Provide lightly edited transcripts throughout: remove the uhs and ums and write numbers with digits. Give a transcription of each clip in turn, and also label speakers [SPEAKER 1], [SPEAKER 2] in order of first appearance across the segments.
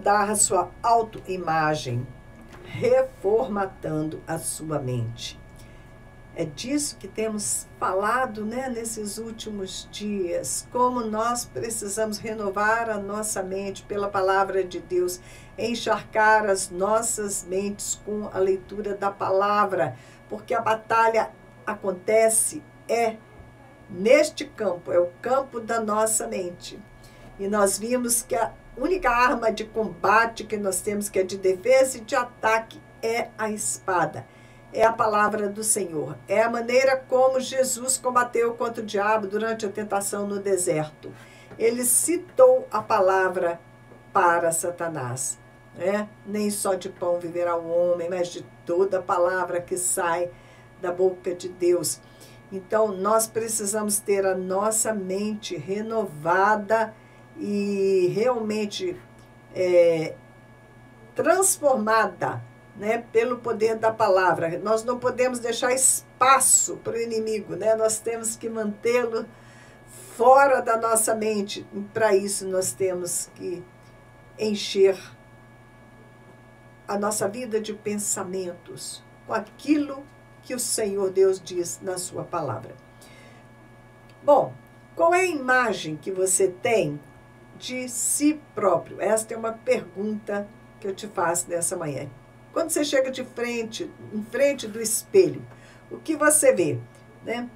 [SPEAKER 1] mudar a sua autoimagem, reformatando a sua mente. É disso que temos falado, né, nesses últimos dias, como nós precisamos renovar a nossa mente pela palavra de Deus, encharcar as nossas mentes com a leitura da palavra, porque a batalha acontece neste campo, é o campo da nossa mente. E nós vimos que a única arma de combate que nós temos, que é de defesa e de ataque, é a espada. É a palavra do Senhor. É a maneira como Jesus combateu contra o diabo durante a tentação no deserto. Ele citou a palavra para Satanás. Né? Nem só de pão viverá o homem, mas de toda a palavra que sai da boca de Deus. Então, nós precisamos ter a nossa mente renovada e realmente transformada, né, pelo poder da palavra. Nós não podemos deixar espaço para o inimigo, né? Nós temos que mantê-lo fora da nossa mente. Para isso, nós temos que encher a nossa vida de pensamentos com aquilo que o Senhor Deus diz na sua palavra. Bom, qual é a imagem que você tem de si próprio? Esta é uma pergunta que eu te faço nessa manhã. Quando você chega em frente do espelho, o que você vê? Né?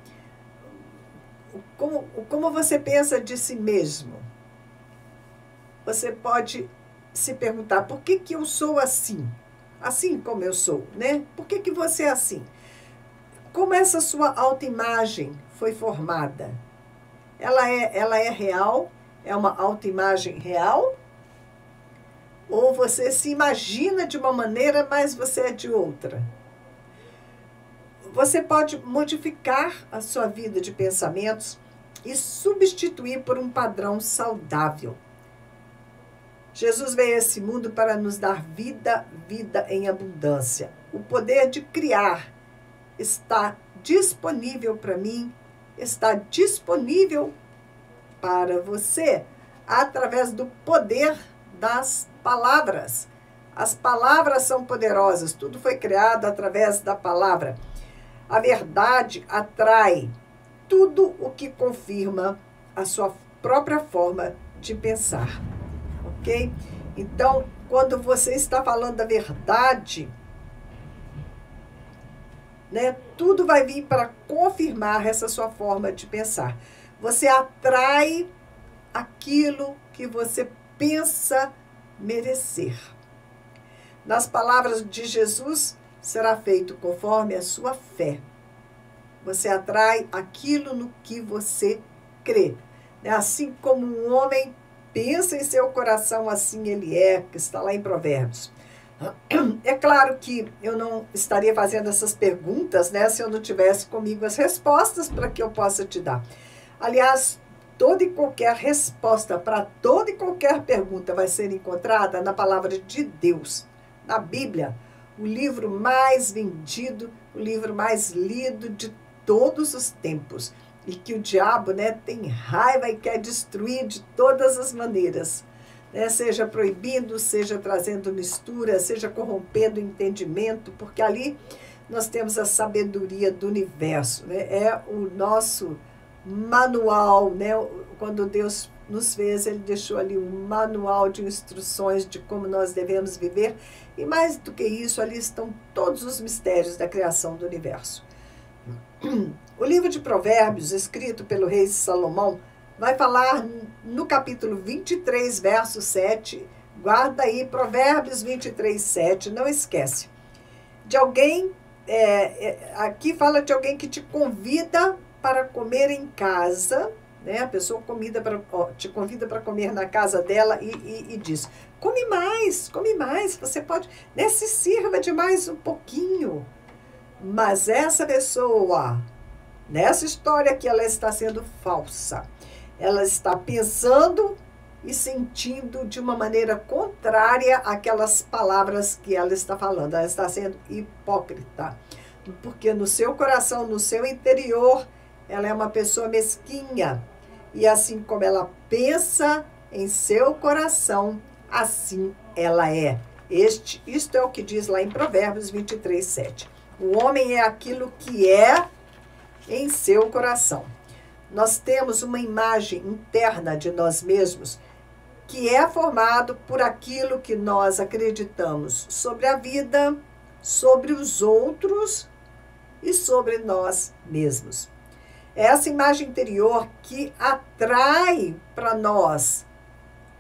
[SPEAKER 1] Como você pensa de si mesmo? Você pode se perguntar, por que eu sou assim? Assim como eu sou, né? Por que você é assim? Como essa sua autoimagem foi formada? Ela é real? É uma autoimagem real? Ou você se imagina de uma maneira, mas você é de outra? Você pode modificar a sua vida de pensamentos e substituir por um padrão saudável. Jesus veio a esse mundo para nos dar vida, vida em abundância. O poder de criar está disponível para mim, está disponível para você, através do poder das palavras. As palavras são poderosas, tudo foi criado através da palavra. A verdade atrai tudo o que confirma a sua própria forma de pensar, ok? Então, quando você está falando da verdade, né, tudo vai vir para confirmar essa sua forma de pensar. Você atrai aquilo que você pensa merecer. Nas palavras de Jesus, será feito conforme a sua fé. Você atrai aquilo no que você crê. Assim como um homem pensa em seu coração, assim ele é, que está lá em Provérbios. É claro que eu não estaria fazendo essas perguntas, né, se eu não tivesse comigo as respostas para que eu possa te dar. Aliás, toda e qualquer resposta para toda e qualquer pergunta vai ser encontrada na palavra de Deus, na Bíblia, o livro mais vendido, o livro mais lido de todos os tempos, e que o diabo, né, tem raiva e quer destruir de todas as maneiras, né, seja proibindo, seja trazendo mistura, seja corrompendo o entendimento, porque ali nós temos a sabedoria do universo, né, é o nosso manual, né? Quando Deus nos fez, Ele deixou ali um manual de instruções de como nós devemos viver, e mais do que isso, ali estão todos os mistérios da criação do universo. O livro de Provérbios, escrito pelo rei Salomão, vai falar no capítulo 23, verso 7, guarda aí, Provérbios 23, 7, não esquece, de alguém, aqui fala de alguém que te convida para comer em casa, né? A pessoa te convida para comer na casa dela e diz, come mais, você pode, né? Se sirva de mais um pouquinho. Mas essa pessoa, nessa história aqui, ela está sendo falsa. Ela está pensando e sentindo de uma maneira contrária àquelas palavras que ela está falando. Ela está sendo hipócrita. Porque no seu coração, no seu interior, ela é uma pessoa mesquinha. E assim como ela pensa em seu coração, assim ela é. Isto é o que diz lá em Provérbios 23, 7. O homem é aquilo que é em seu coração. Nós temos uma imagem interna de nós mesmos que é formado por aquilo que nós acreditamos sobre a vida, sobre os outros e sobre nós mesmos. É essa imagem interior que atrai para nós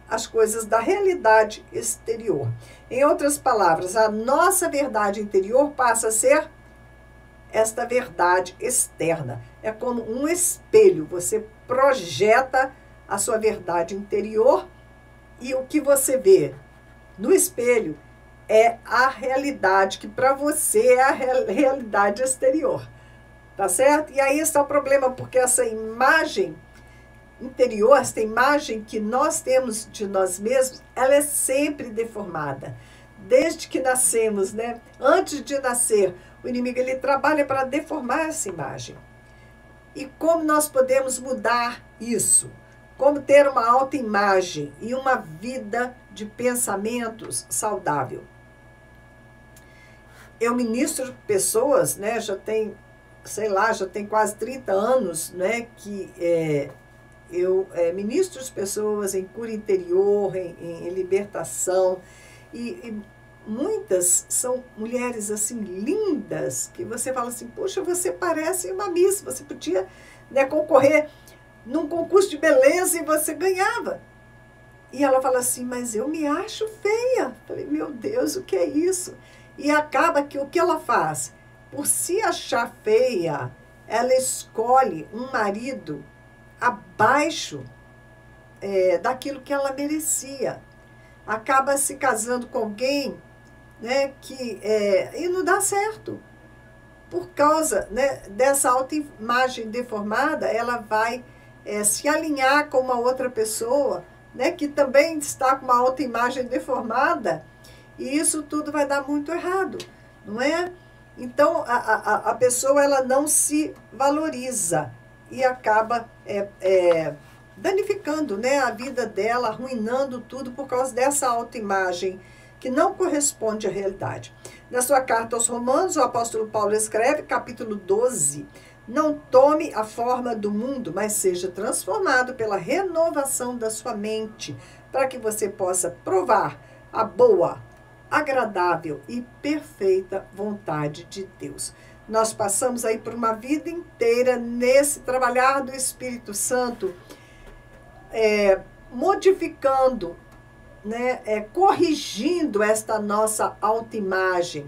[SPEAKER 1] as coisas da realidade exterior. Em outras palavras, a nossa verdade interior passa a ser esta verdade externa. É como um espelho, você projeta a sua verdade interior e o que você vê no espelho é a realidade que para você é a realidade exterior. Tá certo? E aí está o problema, porque essa imagem interior, essa imagem que nós temos de nós mesmos, ela é sempre deformada. Desde que nascemos, né? Antes de nascer, o inimigo ele trabalha para deformar essa imagem. E como nós podemos mudar isso? Como ter uma autoimagem e uma vida de pensamentos saudável? Eu ministro pessoas, né? Já tem quase 30 anos, né? Que eu ministro as pessoas em cura interior, em libertação. E muitas são mulheres assim lindas, que você fala assim, poxa, você parece uma Miss, você podia, né, concorrer num concurso de beleza e você ganhava. E ela fala assim, mas eu me acho feia. Falei, meu Deus, o que é isso? E acaba que o que ela faz? Por se achar feia, ela escolhe um marido abaixo daquilo que ela merecia. Acaba se casando com alguém, né, e não dá certo. Por causa, né, dessa autoimagem deformada, ela vai se alinhar com uma outra pessoa, né, que também está com uma autoimagem deformada, e isso tudo vai dar muito errado, não é? Então, a pessoa ela não se valoriza e acaba danificando, né, a vida dela, arruinando tudo por causa dessa autoimagem que não corresponde à realidade. Na sua carta aos Romanos, o apóstolo Paulo escreve, capítulo 12, não tome a forma do mundo, mas seja transformado pela renovação da sua mente, para que você possa provar a boa, agradável e perfeita vontade de Deus. Nós passamos aí por uma vida inteira nesse trabalhar do Espírito Santo, modificando, né, corrigindo esta nossa autoimagem.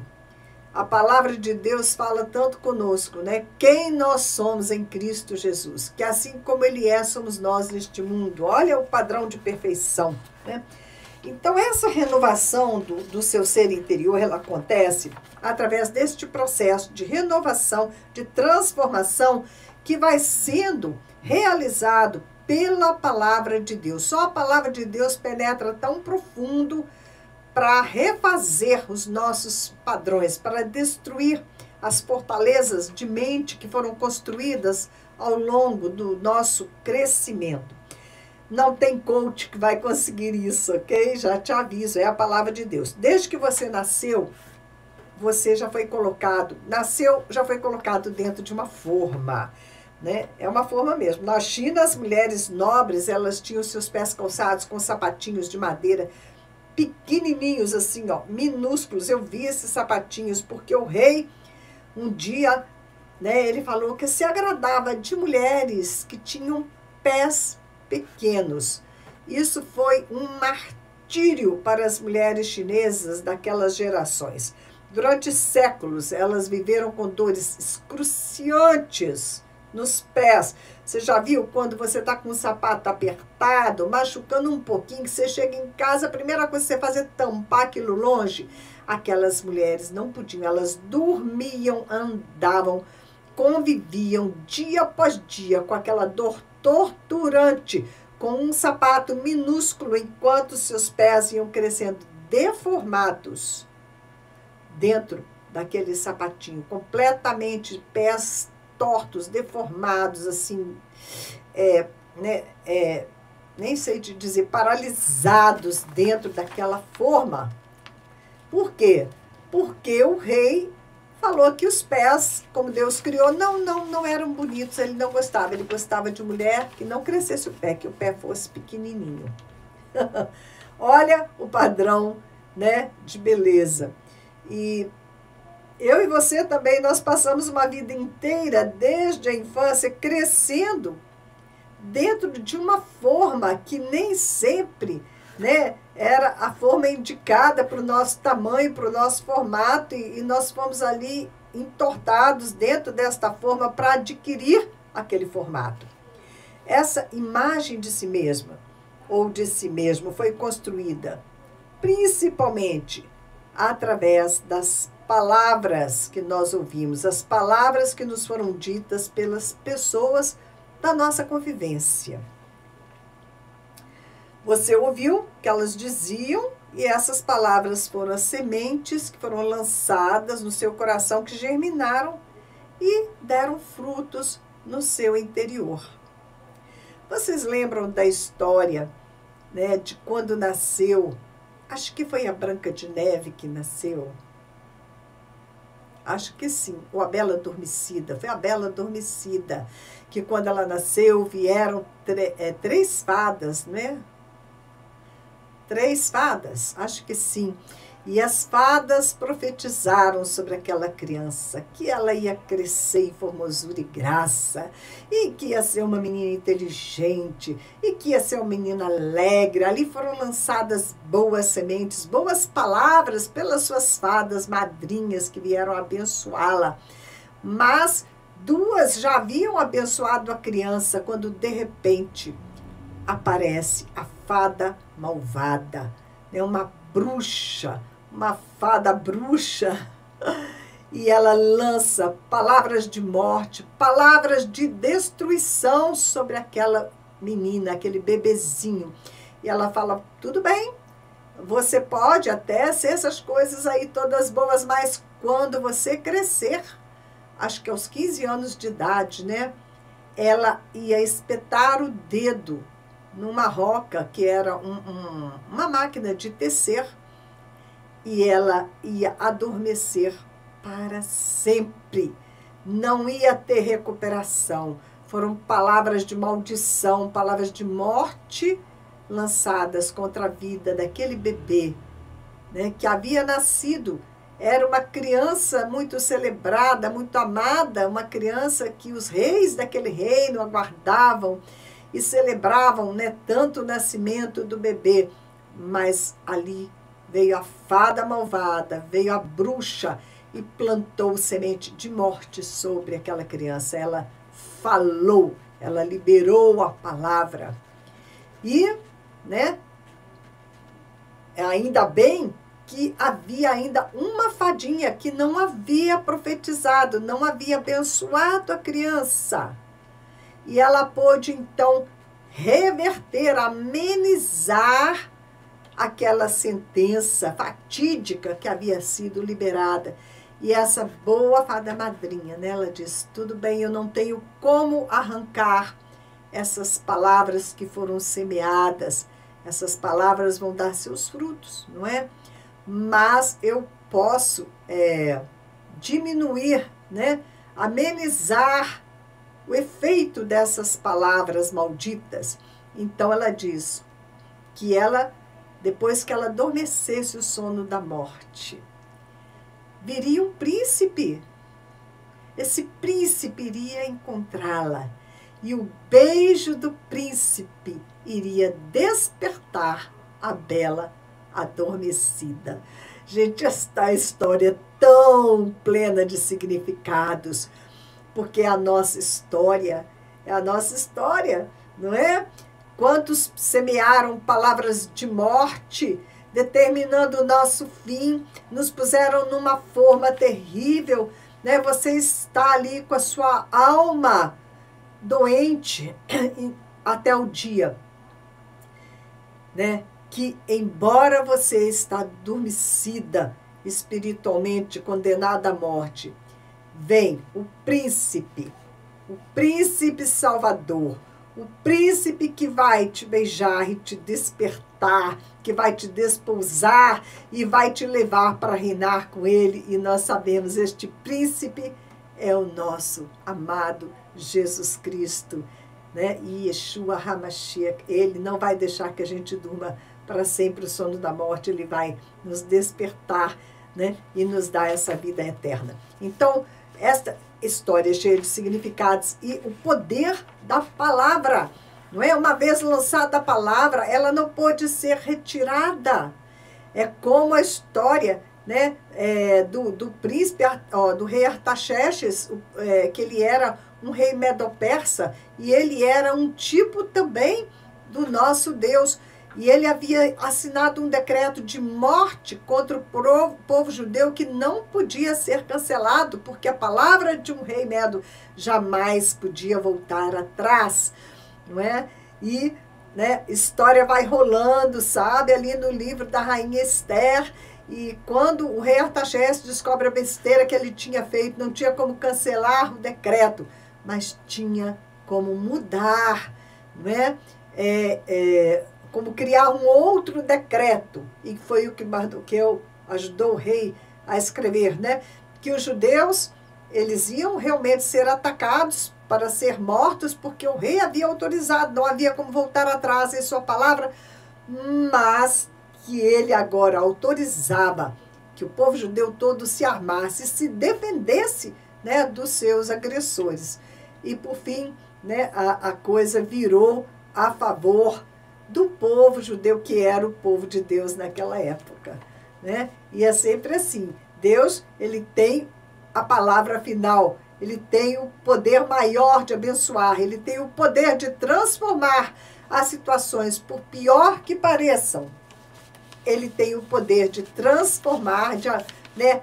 [SPEAKER 1] A palavra de Deus fala tanto conosco, né? Quem nós somos em Cristo Jesus, que assim como Ele é, somos nós neste mundo. Olha o padrão de perfeição, né? Então, essa renovação do seu ser interior, ela acontece através deste processo de renovação, de transformação, que vai sendo realizado pela palavra de Deus. Só a palavra de Deus penetra tão profundo para refazer os nossos padrões, para destruir as fortalezas de mente que foram construídas ao longo do nosso crescimento. Não tem coach que vai conseguir isso, ok? Já te aviso, é a palavra de Deus. Desde que você nasceu, você já foi colocado dentro de uma forma, né? É uma forma mesmo. Na China, as mulheres nobres, elas tinham seus pés calçados com sapatinhos de madeira pequenininhos assim, ó, minúsculos. Eu vi esses sapatinhos porque o rei, um dia, né, ele falou que se agradava de mulheres que tinham pés pequenos. Isso foi um martírio para as mulheres chinesas daquelas gerações. Durante séculos, elas viveram com dores excruciantes nos pés. Você já viu quando você está com o sapato apertado, machucando um pouquinho, que você chega em casa, a primeira coisa que você faz é tampar aquilo longe? Aquelas mulheres não podiam, elas dormiam, andavam, conviviam dia após dia com aquela dor torturante, com um sapato minúsculo, enquanto seus pés iam crescendo deformados dentro daquele sapatinho, completamente pés tortos, deformados, assim, nem sei te dizer, paralisados dentro daquela forma. Por quê? Porque o rei falou que os pés, como Deus criou, não eram bonitos, ele não gostava. Ele gostava de mulher que não crescesse o pé, que o pé fosse pequenininho. Olha o padrão, né, de beleza. E eu e você também, nós passamos uma vida inteira, desde a infância, crescendo dentro de uma forma que nem sempre, né, era a forma indicada para o nosso tamanho, para o nosso formato, e nós fomos ali entortados dentro desta forma para adquirir aquele formato. Essa imagem de si mesma, ou de si mesmo, foi construída principalmente através das palavras que nós ouvimos, as palavras que nos foram ditas pelas pessoas da nossa convivência. Você ouviu que elas diziam, e essas palavras foram as sementes que foram lançadas no seu coração, que germinaram e deram frutos no seu interior. Vocês lembram da história, né, de quando nasceu, acho que foi a Branca de Neve que nasceu? Acho que sim, ou a Bela Adormecida, foi a Bela Adormecida, que quando ela nasceu vieram três fadas, né? 3 fadas, acho que sim. E as fadas profetizaram sobre aquela criança, que ela ia crescer em formosura e graça, e que ia ser uma menina inteligente, e que ia ser uma menina alegre. Ali foram lançadas boas sementes, boas palavras pelas suas fadas madrinhas que vieram abençoá-la. Mas 2 já haviam abençoado a criança quando, de repente, aparece a fada malvada, né? Uma bruxa, uma fada bruxa, e ela lança palavras de morte, palavras de destruição sobre aquela menina, aquele bebezinho. E ela fala, tudo bem, você pode até ser essas coisas aí todas boas, mas quando você crescer, acho que aos 15 anos de idade, né? Ela ia espetar o dedo numa roca, que era uma máquina de tecer, e ela ia adormecer para sempre. Não ia ter recuperação. Foram palavras de maldição, palavras de morte lançadas contra a vida daquele bebê, né, que havia nascido. Era uma criança muito celebrada, muito amada, uma criança que os reis daquele reino aguardavam e celebravam, né, tanto o nascimento do bebê. Mas ali veio a fada malvada, veio a bruxa e plantou semente de morte sobre aquela criança. Ela falou, ela liberou a palavra. E, né, ainda bem que havia ainda uma fadinha que não havia profetizado, não havia abençoado a criança. E ela pôde, então, reverter, amenizar aquela sentença fatídica que havia sido liberada. E essa boa fada madrinha, né, ela diz, tudo bem, eu não tenho como arrancar essas palavras que foram semeadas. Essas palavras vão dar seus frutos, não é? Mas eu posso diminuir, né, amenizar o efeito dessas palavras malditas. Então ela diz que ela, depois que ela adormecesse o sono da morte, viria um príncipe. Esse príncipe iria encontrá-la. E o beijo do príncipe iria despertar a Bela Adormecida. Gente, esta história é tão plena de significados, porque a nossa história é a nossa história, não é? Quantos semearam palavras de morte, determinando o nosso fim, nos puseram numa forma terrível, né? Você está ali com a sua alma doente até o dia, né, que embora você está adormecida espiritualmente, condenada à morte, vem o príncipe salvador, o príncipe que vai te beijar e te despertar, que vai te despousar e vai te levar para reinar com ele. E nós sabemos, este príncipe é o nosso amado Jesus Cristo, né? E Yeshua HaMashiach, ele não vai deixar que a gente durma para sempre o sono da morte, ele vai nos despertar, né? E nos dar essa vida eterna. Então, esta história é cheia de significados e o poder da palavra, não é? Uma vez lançada a palavra, ela não pode ser retirada. É como a história, né, do príncipe, do rei Artaxerxes, que ele era um rei medo-persa, e ele era um tipo também do nosso Deus. E ele havia assinado um decreto de morte contra o povo judeu que não podia ser cancelado, porque a palavra de um rei medo jamais podia voltar atrás, não é? E, né, história vai rolando, sabe, ali no livro da rainha Esther, e quando o rei Artaxerxes descobre a besteira que ele tinha feito, não tinha como cancelar o decreto, mas tinha como mudar, não é? Como criar um outro decreto, e foi o que Mardoqueu ajudou o rei a escrever, né? Que os judeus, eles iam realmente ser atacados para ser mortos, porque o rei havia autorizado, não havia como voltar atrás em sua palavra, mas que ele agora autorizava que o povo judeu todo se armasse, se defendesse, né, dos seus agressores. E por fim, né, a coisa virou a favor do povo judeu, que era o povo de Deus naquela época, né? E é sempre assim, Deus, ele tem a palavra final, ele tem o poder maior de abençoar, ele tem o poder de transformar as situações, por pior que pareçam, ele tem o poder de transformar, né,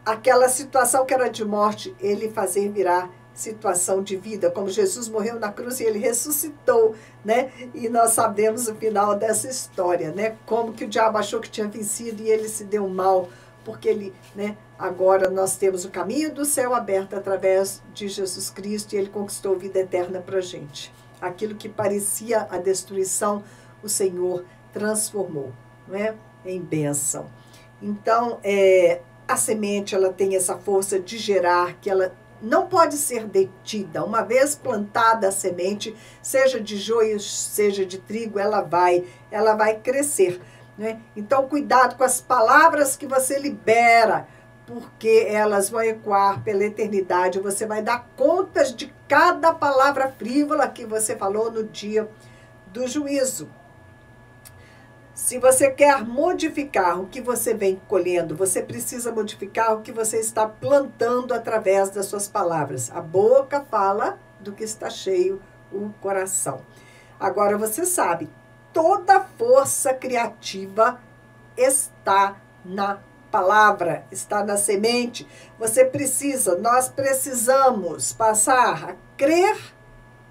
[SPEAKER 1] aquela situação que era de morte, ele fazer virar situação de vida, como Jesus morreu na cruz e ele ressuscitou, né? E nós sabemos o final dessa história, né? Como que o diabo achou que tinha vencido e ele se deu mal, porque ele, né? Agora nós temos o caminho do céu aberto através de Jesus Cristo e ele conquistou vida eterna para a gente. Aquilo que parecia a destruição, o Senhor transformou, não é? Em bênção. Então, a semente, ela tem essa força de gerar, que ela não pode ser detida. Uma vez plantada a semente, seja de joio, seja de trigo, ela vai crescer, né? Então, cuidado com as palavras que você libera, porque elas vão ecoar pela eternidade. Você vai dar contas de cada palavra frívola que você falou no dia do juízo. Se você quer modificar o que você vem colhendo, você precisa modificar o que você está plantando através das suas palavras. A boca fala do que está cheio o coração. Agora você sabe, toda força criativa está na palavra, está na semente. Nós precisamos passar a crer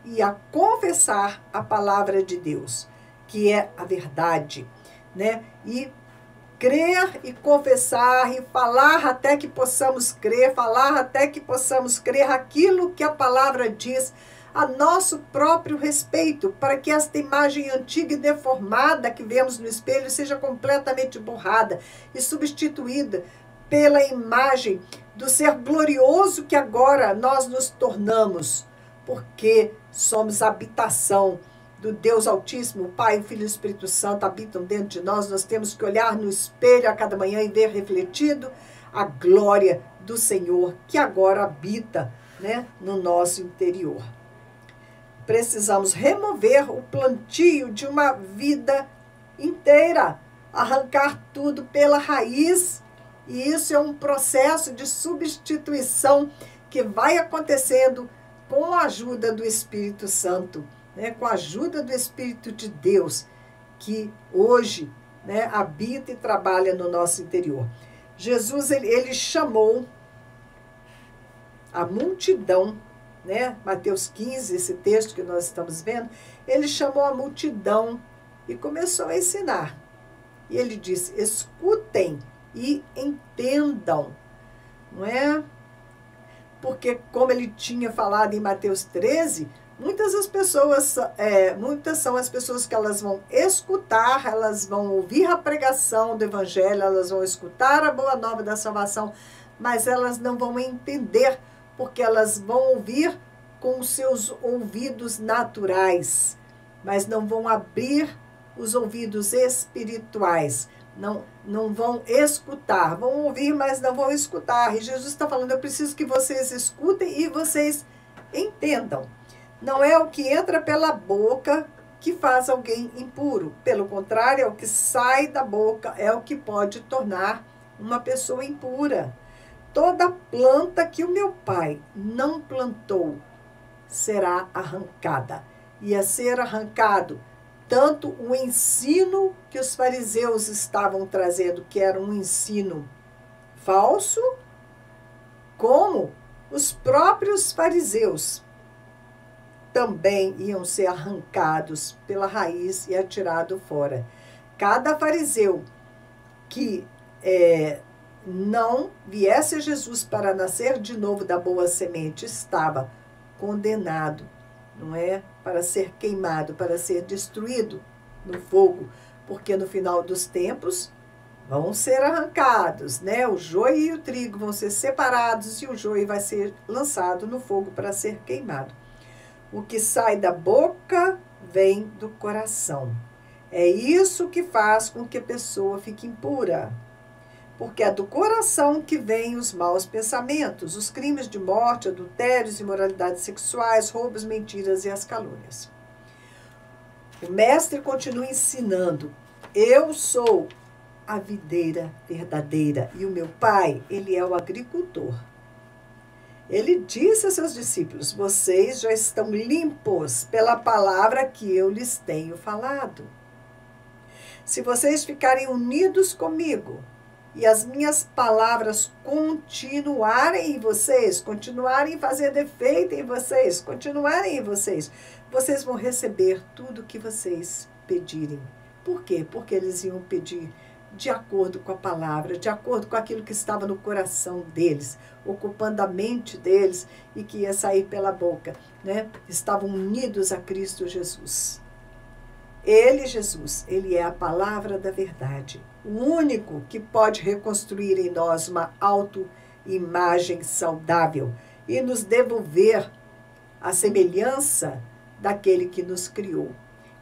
[SPEAKER 1] e a confessar a palavra de Deus, que é a verdade, né? E crer e confessar e falar até que possamos crer, falar até que possamos crer aquilo que a palavra diz a nosso próprio respeito, para que esta imagem antiga e deformada que vemos no espelho seja completamente borrada e substituída pela imagem do ser glorioso que agora nós nos tornamos, porque somos habitação do Deus Altíssimo. O Pai, o Filho e o Espírito Santo habitam dentro de nós. Nós temos que olhar no espelho a cada manhã e ver refletido a glória do Senhor que agora habita, né, no nosso interior. Precisamos remover o plantio de uma vida inteira, arrancar tudo pela raiz, e isso é um processo de substituição que vai acontecendo com a ajuda do Espírito Santo, né, com a ajuda do Espírito de Deus, que hoje, né, habita e trabalha no nosso interior. Jesus, ele chamou a multidão, né, Mateus 15, esse texto que nós estamos vendo, ele chamou a multidão e começou a ensinar. E ele disse, escutem e entendam, não é? Porque como ele tinha falado em Mateus 13, Muitas são as pessoas que elas vão escutar, elas vão ouvir a pregação do evangelho, elas vão escutar a boa nova da salvação, mas elas não vão entender, porque elas vão ouvir com os seus ouvidos naturais, mas não vão abrir os ouvidos espirituais, não vão escutar, vão ouvir, mas não vão escutar. E Jesus está falando, eu preciso que vocês escutem e vocês entendam. Não é o que entra pela boca que faz alguém impuro. Pelo contrário, é o que sai da boca, é o que pode tornar uma pessoa impura. Toda planta que o meu Pai não plantou será arrancada. E a ser arrancado, tanto o ensino que os fariseus estavam trazendo, que era um ensino falso, como os próprios fariseus também iam ser arrancados pela raiz e atirados fora. Cada fariseu que não viesse a Jesus para nascer de novo da boa semente estava condenado, não é? Para ser queimado, para ser destruído no fogo, porque no final dos tempos vão ser arrancados, né? O joio e o trigo vão ser separados e o joio vai ser lançado no fogo para ser queimado. O que sai da boca vem do coração. É isso que faz com que a pessoa fique impura. Porque é do coração que vêm os maus pensamentos, os crimes de morte, adultérios, imoralidades sexuais, roubos, mentiras e as calúnias. O mestre continua ensinando. Eu sou a videira verdadeira e o meu pai, ele é o agricultor. Ele disse a seus discípulos, vocês já estão limpos pela palavra que eu lhes tenho falado. Se vocês ficarem unidos comigo e as minhas palavras continuarem em vocês, continuarem fazendo efeito em vocês, continuarem em vocês, vocês vão receber tudo o que vocês pedirem. Por quê? Porque eles iam pedir de acordo com a palavra, de acordo com aquilo que estava no coração deles, ocupando a mente deles e que ia sair pela boca, né? Estavam unidos a Cristo Jesus. Ele, Jesus, ele é a palavra da verdade, o único que pode reconstruir em nós uma autoimagem saudável e nos devolver a semelhança daquele que nos criou.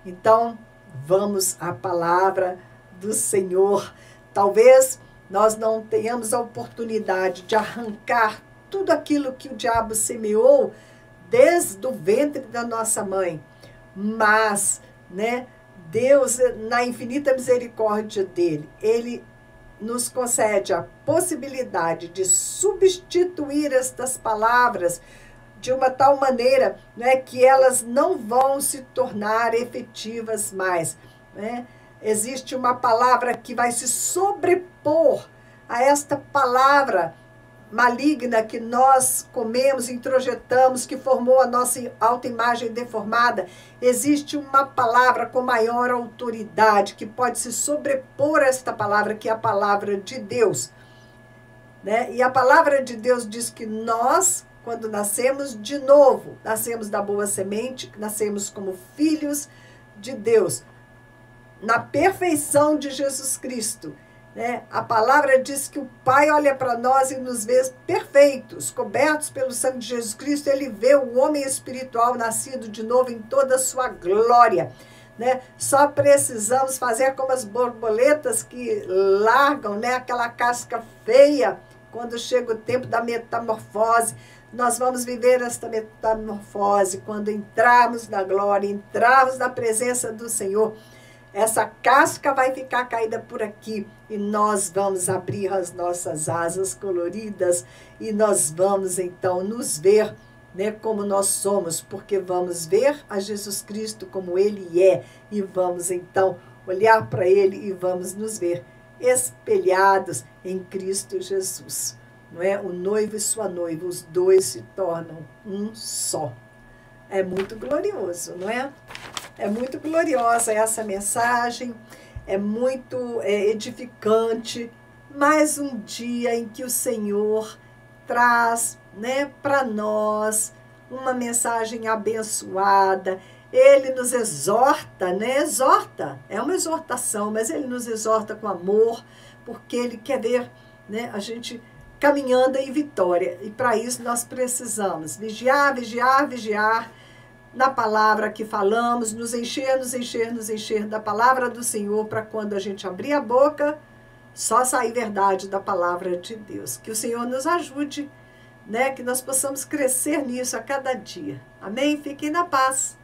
[SPEAKER 1] Então, vamos à palavra do Senhor. Talvez nós não tenhamos a oportunidade de arrancar tudo aquilo que o diabo semeou desde o ventre da nossa mãe, mas, né, Deus, na infinita misericórdia dele, ele nos concede a possibilidade de substituir estas palavras de uma tal maneira, né, que elas não vão se tornar efetivas mais, né? Existe uma palavra que vai se sobrepor a esta palavra maligna que nós comemos, introjetamos, que formou a nossa autoimagem deformada. Existe uma palavra com maior autoridade que pode se sobrepor a esta palavra, que é a palavra de Deus, né? E a palavra de Deus diz que nós, quando nascemos de novo, nascemos da boa semente, nascemos como filhos de Deus, na perfeição de Jesus Cristo, né? A palavra diz que o Pai olha para nós e nos vê perfeitos, cobertos pelo sangue de Jesus Cristo. Ele vê o homem espiritual nascido de novo em toda a sua glória, né? Só precisamos fazer como as borboletas que largam, né, aquela casca feia quando chega o tempo da metamorfose. Nós vamos viver esta metamorfose quando entrarmos na glória, entrarmos na presença do Senhor. Essa casca vai ficar caída por aqui e nós vamos abrir as nossas asas coloridas e nós vamos então nos ver, né, como nós somos, porque vamos ver a Jesus Cristo como Ele é e vamos então olhar para Ele e vamos nos ver espelhados em Cristo Jesus, não é? O noivo e sua noiva, os dois se tornam um só. É muito glorioso, não é? É muito gloriosa essa mensagem, é muito edificante. Mais um dia em que o Senhor traz, né, para nós uma mensagem abençoada. Ele nos exorta, né? Exorta, é uma exortação, mas ele nos exorta com amor, porque ele quer ver, né, a gente caminhando em vitória. E para isso nós precisamos vigiar, vigiar, vigiar na palavra que falamos, nos encher, nos encher, nos encher da palavra do Senhor, para quando a gente abrir a boca, só sair verdade da palavra de Deus. Que o Senhor nos ajude, né? Que nós possamos crescer nisso a cada dia. Amém? Fiquem na paz.